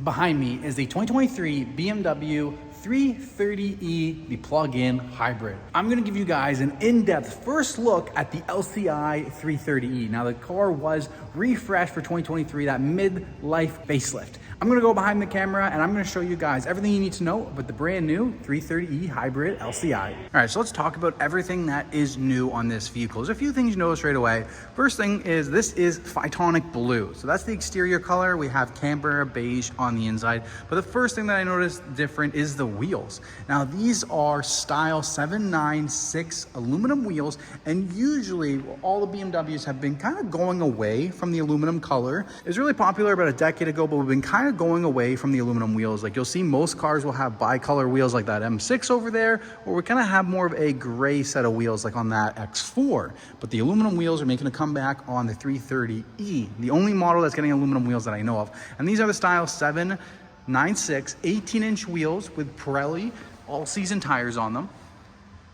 Behind me is the 2023 BMW 330e, the plug-in hybrid. I'm gonna give you guys an in-depth first look at the LCI 330e. Now the car was refreshed for 2023, that mid-life facelift. I'm gonna go behind the camera and I'm gonna show you guys everything you need to know about the brand new 330e hybrid LCI. All right, so let's talk about everything that is new on this vehicle. There's a few things you notice right away. First thing is this is Phytonic Blue. So that's the exterior color. We have Canberra beige on the inside. But the first thing that I noticed different is the wheels. Now these are style 796 aluminum wheels, and usually all the BMWs have been kind of going away from the aluminum color. It was really popular about a decade ago, but we've been kind of going away from the aluminum wheels. Like you'll see most cars will have bicolor wheels like that M6 over there, or we kind of have more of a gray set of wheels like on that X4. But the aluminum wheels are making a comeback on the 330e, the only model that's getting aluminum wheels that I know of. And these are the style 796 18-inch wheels with Pirelli all-season tires on them.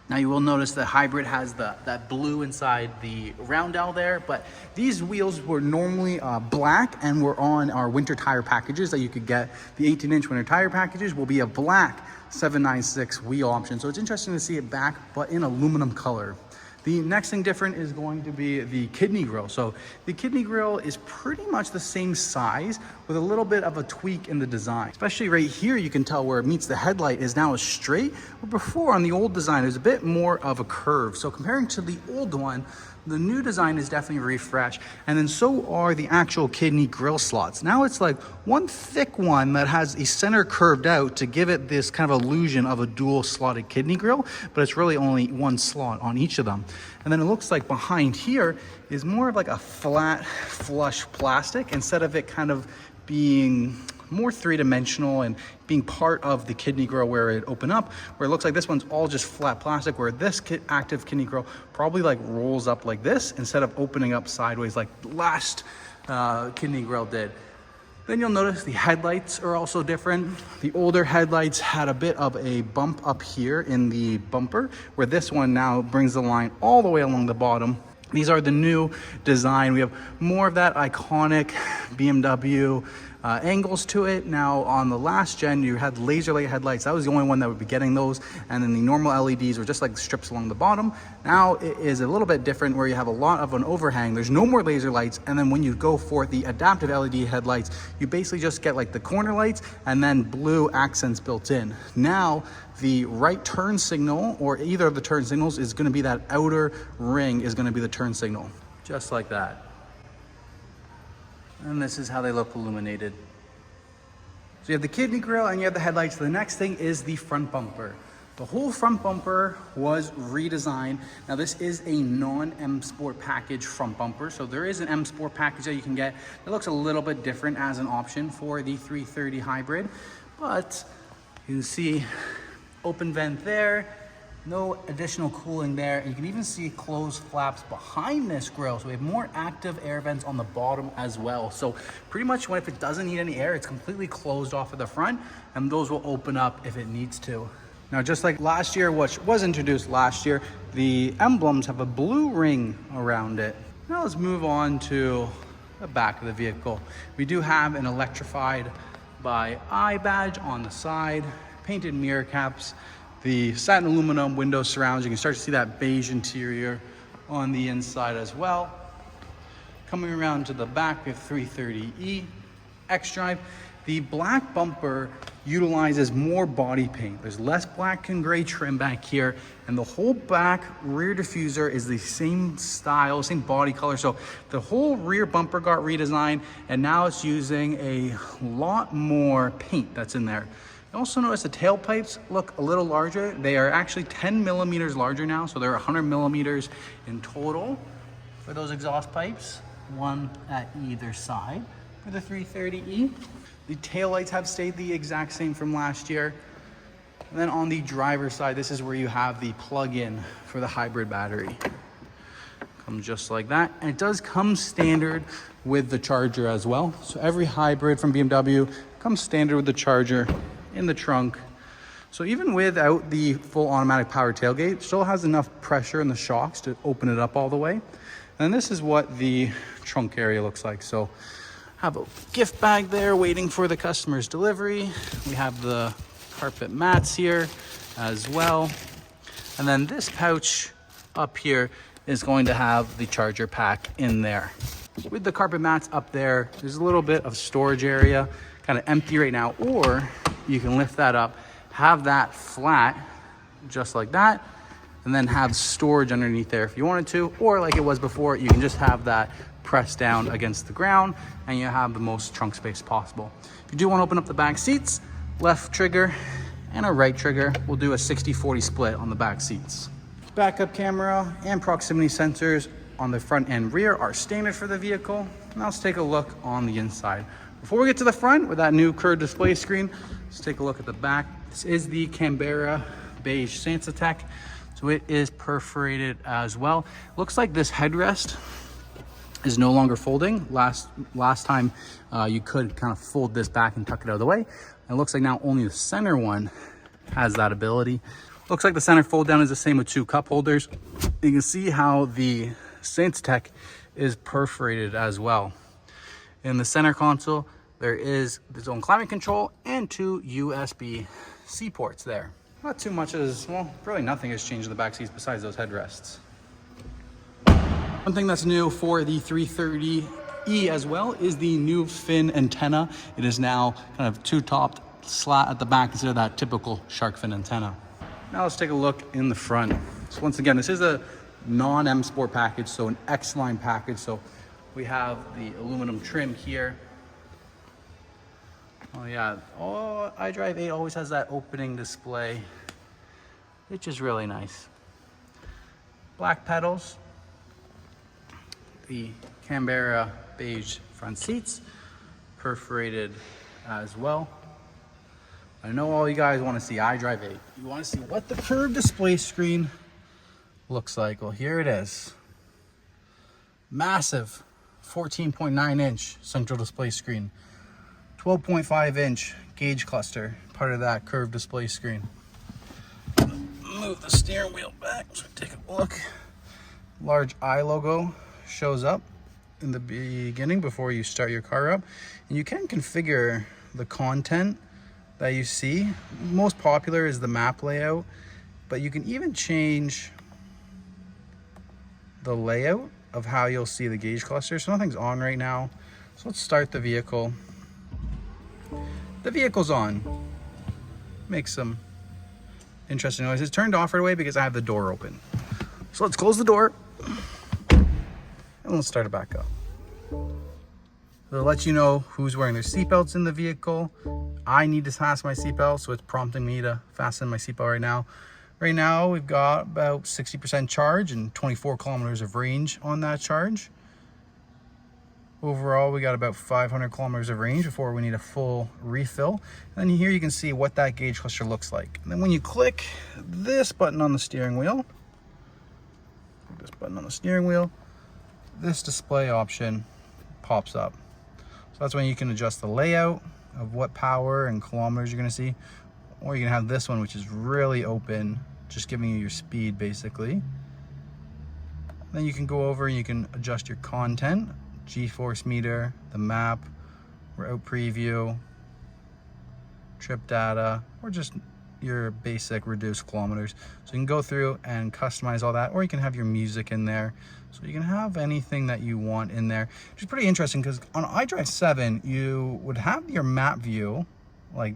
Now you will notice the hybrid has that blue inside the roundel there, but these wheels were normally black and were on our winter tire packages that you could get. The 18-inch winter tire packages will be a black 796 wheel option. So it's interesting to see it back, but in aluminum color. The next thing different is going to be the kidney grille. So the kidney grille is pretty much the same size with a little bit of a tweak in the design. Especially right here, you can tell where it meets the headlight is now a straight. But before on the old design, there's a bit more of a curve. So comparing to the old one, the new design is definitely refreshed, and then so are the actual kidney grille slots. Now it's like one thick one that has a center curved out to give it this kind of illusion of a dual slotted kidney grille, but it's really only one slot on each of them. And then it looks like behind here is more of like a flat, flush plastic instead of it kind of being more three-dimensional and being part of the kidney grille where it opened up, where it looks like this one's all just flat plastic, where this active kidney grille probably like rolls up like this instead of opening up sideways like the last kidney grille did. Then you'll notice the headlights are also different. The older headlights had a bit of a bump up here in the bumper, where this one now brings the line all the way along the bottom. These are the new design. We have more of that iconic BMW angles to it. Now on the last gen, you had laser light headlights. That was the only one that would be getting those. And then the normal LEDs were just like strips along the bottom. Now it is a little bit different where you have a lot of an overhang. There's no more laser lights. And then when you go for the adaptive LED headlights, you basically just get like the corner lights and then blue accents built in. Now the right turn signal, or either of the turn signals, is going to be that outer ring is going to be the turn signal, just like that. And this is how they look illuminated. So you have the kidney grille and you have the headlights. The next thing is the front bumper. The whole front bumper was redesigned. Now this is a non-M Sport package front bumper. So there is an M Sport package that you can get. It looks a little bit different as an option for the 330 hybrid, but you can see open vent there. No additional cooling there. And you can even see closed flaps behind this grille. So we have more active air vents on the bottom as well. So pretty much if it doesn't need any air, it's completely closed off at the front, and those will open up if it needs to. Now, just like last year, which was introduced last year, the emblems have a blue ring around it. Now let's move on to the back of the vehicle. We do have an electrified by eye badge on the side, painted mirror caps, the satin aluminum window surrounds. You can start to see that beige interior on the inside as well. Coming around to the back, we have 330e xDrive. The black bumper utilizes more body paint. There's less black and gray trim back here, and the whole back rear diffuser is the same style, same body color. So the whole rear bumper got redesigned, and now it's using a lot more paint that's in there. You also notice the tailpipes look a little larger. They are actually 10 millimeters larger now, so they're 100 millimeters in total for those exhaust pipes, one at either side for the 330e. The taillights have stayed the exact same from last year. And then on the driver's side, this is where you have the plug-in for the hybrid battery. Comes just like that, and it does come standard with the charger as well. So every hybrid from BMW comes standard with the charger in the trunk. So even without the full automatic power tailgate, it still has enough pressure in the shocks to open it up all the way. And this is what the trunk area looks like. So Have a gift bag there waiting for the customer's delivery. We have the carpet mats here as well. And then this pouch up here is going to have the charger pack in there. With the carpet mats up there, there's a little bit of storage area, kind of empty right now, or you can lift that up, have that flat, just like that, and then have storage underneath there if you wanted to, or like it was before, you can just have that pressed down against the ground and you have the most trunk space possible. If you do want to open up the back seats, left trigger and a right trigger, we'll do a 60-40 split on the back seats. Backup camera and proximity sensors on the front and rear are standard for the vehicle. Now let's take a look on the inside. Before we get to the front with that new curved display screen, let's take a look at the back. This is the Canberra beige Sensatech, so it is perforated as well. Looks like this headrest is no longer folding. Last time you could kind of fold this back and tuck it out of the way. It looks like now only the center one has that ability. Looks like the center fold down is the same with 2 cup holders. You can see how the Sensatech is perforated as well. In the center console, there is its own climate control and 2 USB-C ports there. Not too much well, really nothing has changed in the back seats besides those headrests. One thing that's new for the 330e as well is the new fin antenna. It is now kind of 2-topped slat at the back instead of that typical shark fin antenna. Now let's take a look in the front. So once again, this is a non-M Sport package, so an X-Line package. So we have the aluminum trim here. Oh yeah, iDrive 8 always has that opening display, which is really nice. Black pedals, the Canberra beige front seats, perforated as well. I know all you guys want to see iDrive 8. You want to see what the curved display screen looks like. Well, here it is. Massive 14.9 inch central display screen. 12.5 inch gauge cluster, part of that curved display screen. Move the steering wheel back so take a look. Large I logo shows up in the beginning before you start your car up. And you can configure the content that you see. Most popular is the map layout, but you can even change the layout of how you'll see the gauge cluster. So nothing's on right now. So let's start the vehicle. The vehicle's on. Makes some interesting noises. Turned off right away because I have the door open. So let's close the door and let's start it back up. It'll let you know who's wearing their seatbelts in the vehicle. I need to fasten my seatbelt, so it's prompting me to fasten my seatbelt right now. Right now, we've got about 60% charge and 24 kilometers of range on that charge. Overall, we got about 500 kilometers of range before we need a full refill. And then here you can see what that gauge cluster looks like. And then when you click this button on the steering wheel, this display option pops up. So that's when you can adjust the layout of what power and kilometers you're gonna see. Or you can have this one, which is really open, just giving you your speed basically. Then you can go over and you can adjust your content, G-force meter, the map, route preview, trip data, or just your basic reduced kilometers. So you can go through and customize all that, or you can have your music in there. So you can have anything that you want in there, which is pretty interesting because on iDrive 7, you would have your map view like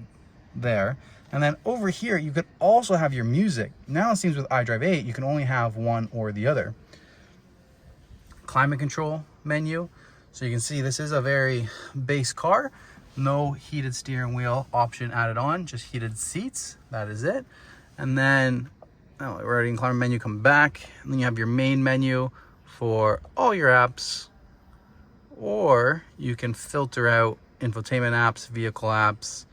there. And then over here, you could also have your music. Now it seems with iDrive 8, you can only have one or the other. Climate control menu. So you can see this is a very base car. No heated steering wheel option added on, just heated seats. That is it. And then, oh, we're already in climate menu, come back. And then you have your main menu for all your apps. Or you can filter out infotainment apps, vehicle apps.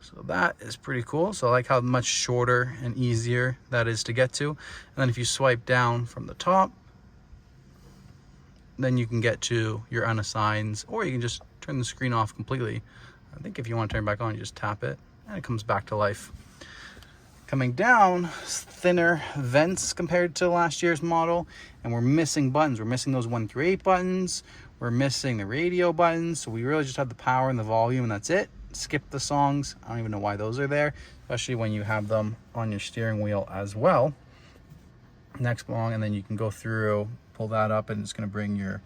So that is pretty cool. So I like how much shorter and easier that is to get to. And then if you swipe down from the top, then you can get to your unassigned, or you can just turn the screen off completely. I think if you want to turn it back on, you just tap it and it comes back to life. Coming down, thinner vents compared to last year's model, and we're missing buttons. We're missing those 1 through 8 buttons. We're missing the radio buttons, so we really just have the power and the volume, and that's it. Skip the songs. I don't even know why those are there, especially when you have them on your steering wheel as well. Next along, and then you can go through, pull that up, and it's going to bring your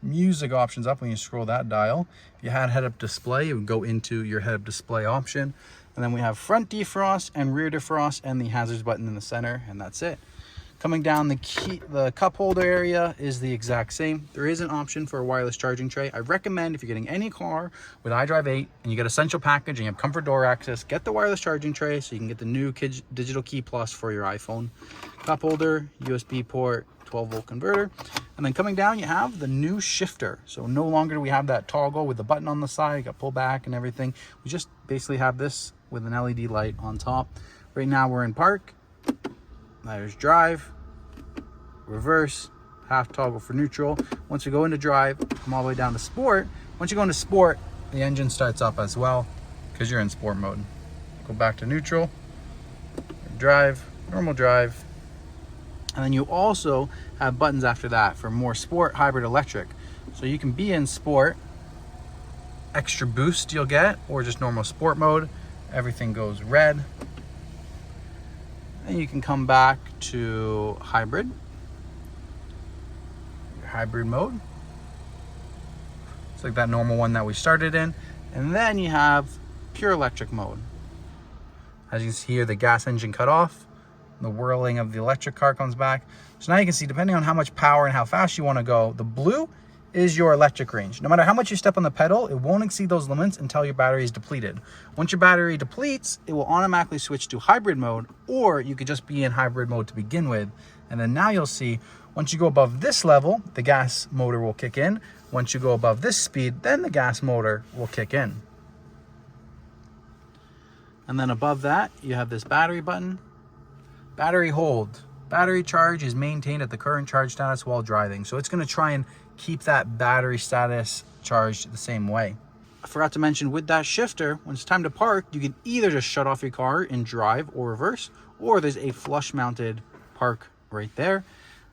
music options up when you scroll that dial. If you had head-up display, it would go into your head-up display option. And then we have front defrost and rear defrost and the hazards button in the center, and that's it. Coming down the cup holder area is the exact same. There is an option for a wireless charging tray. I recommend if you're getting any car with iDrive 8 and you get Essential package and you have comfort door access, get the wireless charging tray so you can get the new Digital Key Plus for your iPhone. Cup holder, USB port, 12-volt converter. And then coming down, you have the new shifter. So no longer do we have that toggle with the button on the side, you got pull back and everything. We just basically have this with an LED light on top. Right now we're in park. There's drive, reverse, half toggle for neutral. Once we go into drive, come all the way down to sport. Once you go into sport, the engine starts up as well because you're in sport mode. Go back to neutral, drive, normal drive. And then you also have buttons after that for more sport, hybrid, electric. So you can be in sport, extra boost you'll get, or just normal sport mode. Everything goes red. Then you can come back to hybrid, your hybrid mode. It's like that normal one that we started in. And then you have pure electric mode. As you can see here, the gas engine cut off. The whirling of the electric car comes back. So now you can see, depending on how much power and how fast you want to go, the blue is your electric range. No matter how much you step on the pedal, it won't exceed those limits until your battery is depleted. Once your battery depletes, it will automatically switch to hybrid mode, or you could just be in hybrid mode to begin with. And then now you'll see, once you go above this level, the gas motor will kick in. Once you go above this speed, then the gas motor will kick in. And then above that, you have this battery button. Battery hold. Battery charge is maintained at the current charge status while driving. So it's going to try and keep that battery status charged the same way. I forgot to mention, with that shifter, when it's time to park, you can either just shut off your car and drive or reverse, or there's a flush mounted park right there.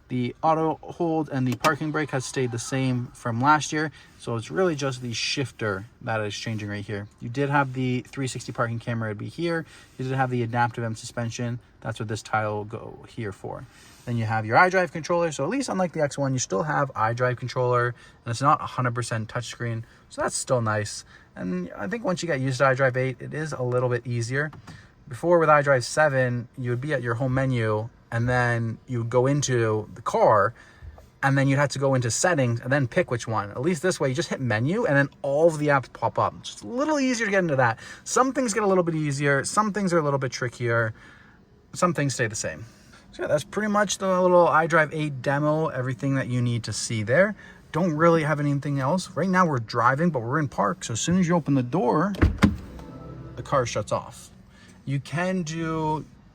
The auto hold and the parking brake has stayed the same from last year. So it's really just the shifter that is changing right here. You did have the 360 parking camera, it'd be here. You did have the adaptive M suspension. That's what this tile will go here for. Then you have your iDrive controller. So at least unlike the X1, you still have iDrive controller, and it's not 100% touchscreen. So that's still nice. And I think once you get used to iDrive 8, it is a little bit easier. Before with iDrive 7, you would be at your home menu, and then you would go into the car, and then you'd have to go into settings and then pick which one. At least this way, you just hit menu and then all of the apps pop up. It's just a little easier to get into that. Some things get a little bit easier. Some things are a little bit trickier. Some things stay the same. So yeah, that's pretty much the little iDrive 8 demo, everything that you need to see there. Don't really have anything else. Right now we're driving, but we're in park. So as soon as you open the door, the car shuts off. You can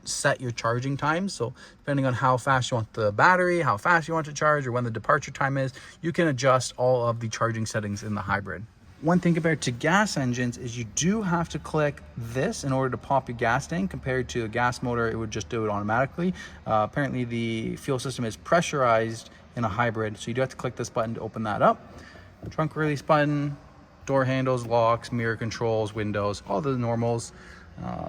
set your charging time. So depending on how fast you want the battery, how fast you want to charge, or when the departure time is, you can adjust all of the charging settings in the hybrid. One thing compared to gas engines is you do have to click this in order to pop your gas tank. Compared to a gas motor, it would just do it automatically. Apparently the fuel system is pressurized in a hybrid, so you do have to click this button to open that up. Trunk release button, door handles, locks, mirror controls, windows, all the normals.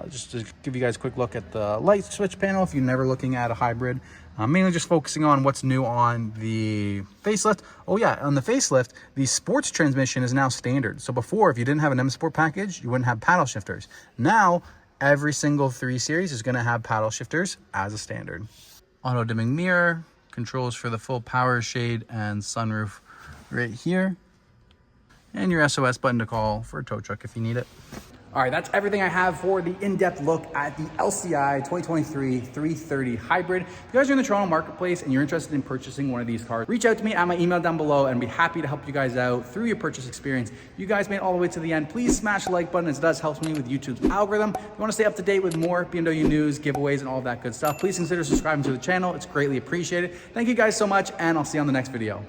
Just to give you guys a quick look at the light switch panel if you're never looking at a hybrid. Mainly just focusing on what's new on the facelift. Oh yeah, on the facelift, the sports transmission is now standard. So before, if you didn't have an M Sport package, you wouldn't have paddle shifters. Now, every single 3 Series is going to have paddle shifters as a standard. Auto dimming mirror, controls for the full power shade and sunroof right here. And your SOS button to call for a tow truck if you need it. All right, that's everything I have for the in-depth look at the LCI 2023 330 Hybrid. If you guys are in the Toronto marketplace and you're interested in purchasing one of these cars, reach out to me at my email down below and I'd be happy to help you guys out through your purchase experience. If you guys made it all the way to the end, please smash the like button as it does help me with YouTube's algorithm. If you want to stay up to date with more BMW news, giveaways, and all of that good stuff, please consider subscribing to the channel. It's greatly appreciated. Thank you guys so much, and I'll see you on the next video.